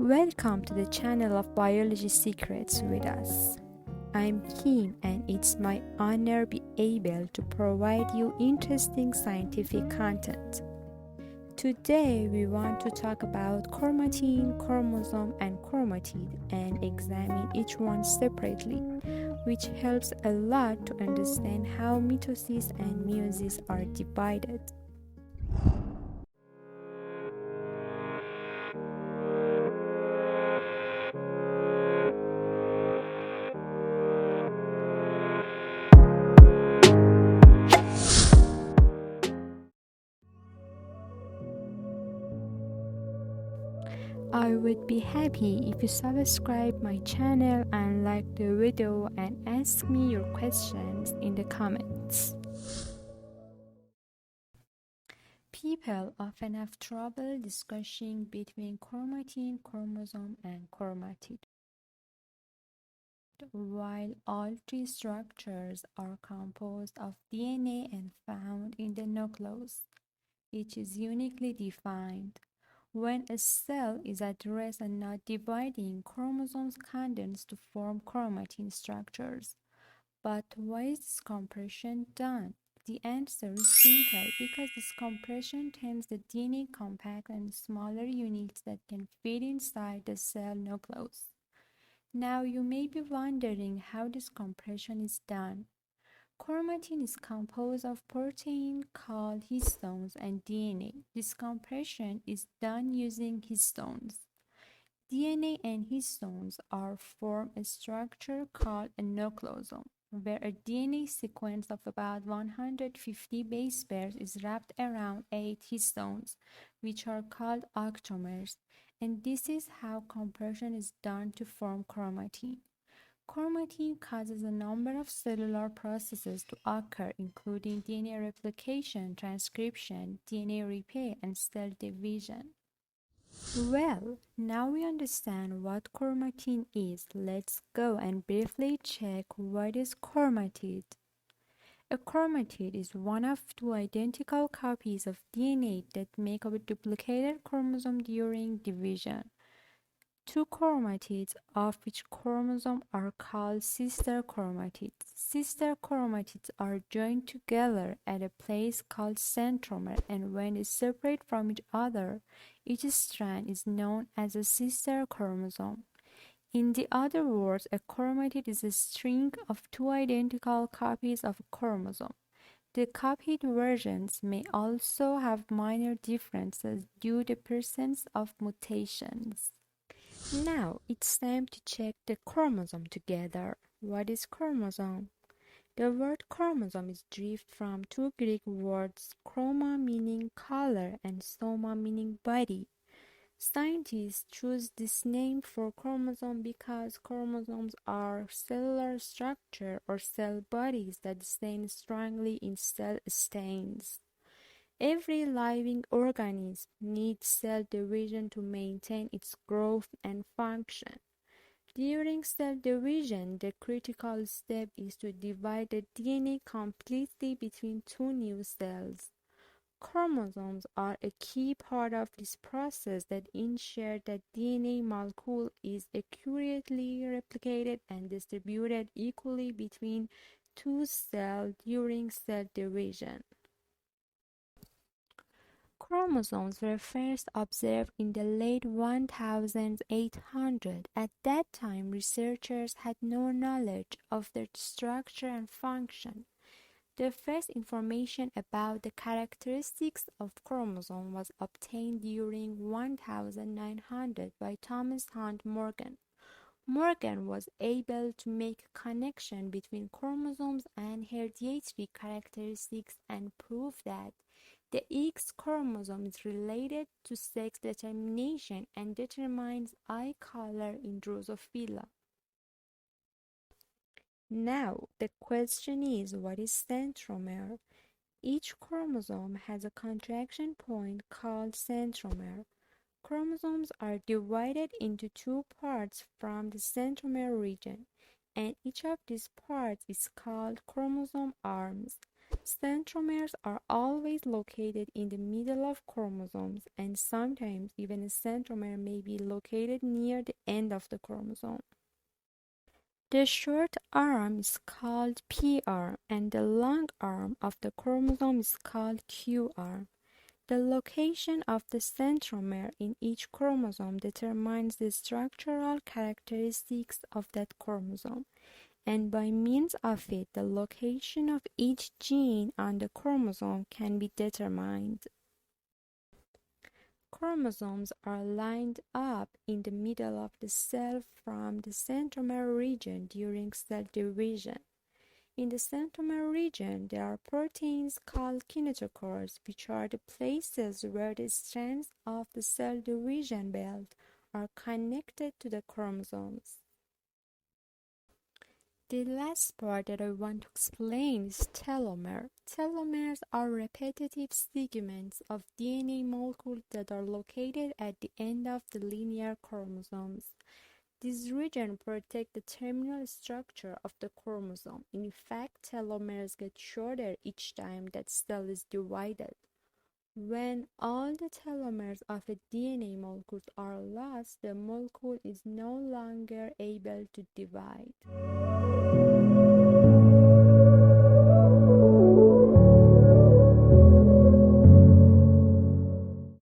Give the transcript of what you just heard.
Welcome to the channel of Biology Secrets with us. I'm Kim and it's my honor be able to provide you interesting scientific content. Today we want to talk about chromatin, chromosome and chromatid and examine each one separately, which helps a lot to understand how mitosis and meiosis are divided. I would be happy if you subscribe my channel and like the video and ask me your questions in the comments. People often have trouble discussing between chromatin, chromosome, and chromatid. While all three structures are composed of DNA and found in the nucleus, each is uniquely defined. When a cell is at rest and not dividing, chromosomes condense to form chromatin structures. But why is this compression done? The answer is simple because this compression turns the DNA compact and smaller units that can fit inside the cell nucleus. Now you may be wondering how this compression is done. Chromatin is composed of protein called histones and DNA. This compression is done using histones. DNA and histones are form a structure called a nucleosome, where a DNA sequence of about 150 base pairs is wrapped around 8 histones, which are called octamers, and this is how compression is done to form chromatin. Chromatin causes a number of cellular processes to occur, including DNA replication, transcription, DNA repair, and cell division. Well, now we understand what chromatin is. Let's go and briefly check what is chromatid. A chromatid is one of two identical copies of DNA that make up a duplicated chromosome during division. Two chromatids of each chromosome are called sister chromatids. Sister chromatids are joined together at a place called centromere, and when they separate from each other, each strand is known as a sister chromosome. In the other words, a chromatid is a string of two identical copies of a chromosome. The copied versions may also have minor differences due to the presence of mutations. Now it's time to check the chromosome together. What is chromosome? The word chromosome is derived from two Greek words, chroma meaning color and soma meaning body. Scientists choose this name for chromosome because chromosomes are cellular structure or cell bodies that stand strongly in cell stains. Every living organism needs cell division to maintain its growth and function. During cell division, the critical step is to divide the DNA completely between two new cells. Chromosomes are a key part of this process that ensure that DNA molecule is accurately replicated and distributed equally between two cells during cell division. Chromosomes were first observed in the late 1800s. At that time, researchers had no knowledge of their structure and function. The first information about the characteristics of chromosomes was obtained during 1900 by Thomas Hunt Morgan. Morgan was able to make a connection between chromosomes and hereditary characteristics and prove that the X chromosome is related to sex determination and determines eye color in Drosophila. Now, the question is, what is centromere? Each chromosome has a contraction point called centromere. Chromosomes are divided into two parts from the centromere region, and each of these parts is called chromosome arms. Centromeres are always located in the middle of chromosomes, and sometimes even a centromere may be located near the end of the chromosome. The short arm is called P arm, and the long arm of the chromosome is called Q arm. The location of the centromere in each chromosome determines the structural characteristics of that chromosome, and by means of it, the location of each gene on the chromosome can be determined. Chromosomes are lined up in the middle of the cell from the centromere region during cell division. In the centromere region, there are proteins called kinetochores, which are the places where the strands of the cell division belt are connected to the chromosomes. The last part that I want to explain is telomere. Telomeres are repetitive segments of DNA molecules that are located at the end of the linear chromosomes. This region protects the terminal structure of the chromosome. In fact, telomeres get shorter each time that cell is divided. When all the telomeres of a DNA molecule are lost, the molecule is no longer able to divide.